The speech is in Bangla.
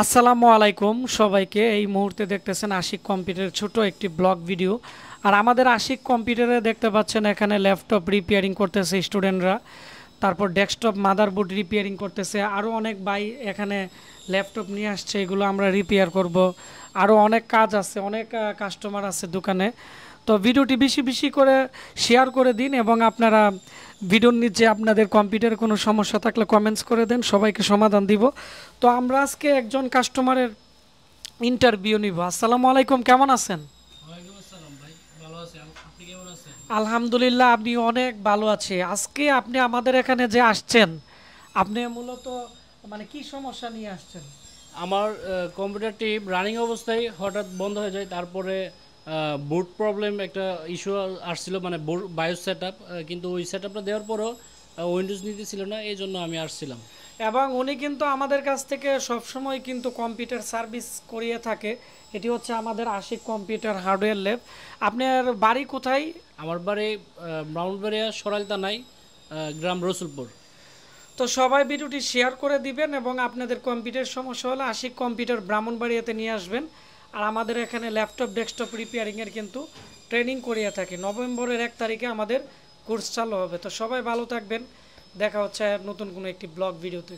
আসসালামু আলাইকুম সবাইকে। এই মুহূর্তে দেখতেছেন আশিক কম্পিউটারের ছোট একটি ব্লগ ভিডিও। আর আমাদের আশিক কম্পিউটারে দেখতে পাচ্ছেন এখানে ল্যাপটপ রিপেয়ারিং করতেছে স্টুডেন্টরা, তারপর ডেস্কটপ মাদারবোর্ড রিপেয়ারিং করতেছে, আরও অনেক ভাই এখানে ল্যাপটপ নিয়ে আসছে, এগুলো আমরা রিপেয়ার করব। আরও অনেক কাজ আছে, অনেক কাস্টমার আছে দোকানে। তো ভিডিওটি বেশি বেশি করে শেয়ার করে দিন এবং আপনারা ভিডিওর নিচে আপনাদের কম্পিউটারে কোনো সমস্যা থাকলে কমেন্টস করে দেন, সবাইকে সমাধান দিব। তো আমরা আজকে একজন কাস্টমারের ইন্টারভিউ নিব। আসসালামু আলাইকুম, কেমন আছেন? ওয়ালাইকুম আসসালাম ভাই, ভালো আছি। আপনি কেমন আছেন? আলহামদুলিল্লাহ, আমি অনেক ভালো আছি। আজকে আপনি আমাদের এখানে যে আসছেন, আপনি মূলত মানে কি সমস্যা নিয়ে আসছেন? আমার কম্পিউটারটি রানিং অবস্থায় হঠাৎ বন্ধ হয়ে যায়, তারপরে বুট প্রবলেম একটা ইস্যু আসছিল, মানে বায়োস সেট আপ, কিন্তু ওই সেট আপটা দেওয়ার পরও উইন্ডোজ নিতেছিল না, এই জন্য আমি আসছিলাম। এবং উনি কিন্তু আমাদের কাছ থেকে সবসময় কিন্তু কম্পিউটার সার্ভিস করিয়ে থাকে। এটি হচ্ছে আমাদের আশিক কম্পিউটার হার্ডওয়্যার ল্যাব। আপনার বাড়ি কোথায়? আমার বাড়ি ব্রাউনবাড়িয়া সরাইল থানায়, গ্রাম রসুলপুর। তো সবাই ভিডিওটি শেয়ার করে দিবেন এবং আপনাদের কম্পিউটার সমস্যা হলে আশিক কম্পিউটার ব্রাহ্মণবাড়িয়াতে নিয়ে আসবেন। আর আমাদের এখানে ল্যাপটপ ডেস্কটপ রিপেয়ারিংয়ের কিন্তু ট্রেনিং করিয়ে থাকি। নভেম্বরের 1 তারিখে আমাদের কোর্স চালু হবে। তো সবাই ভালো থাকবেন, দেখা হচ্ছে নতুন কোনো একটি ব্লগ ভিডিওতে।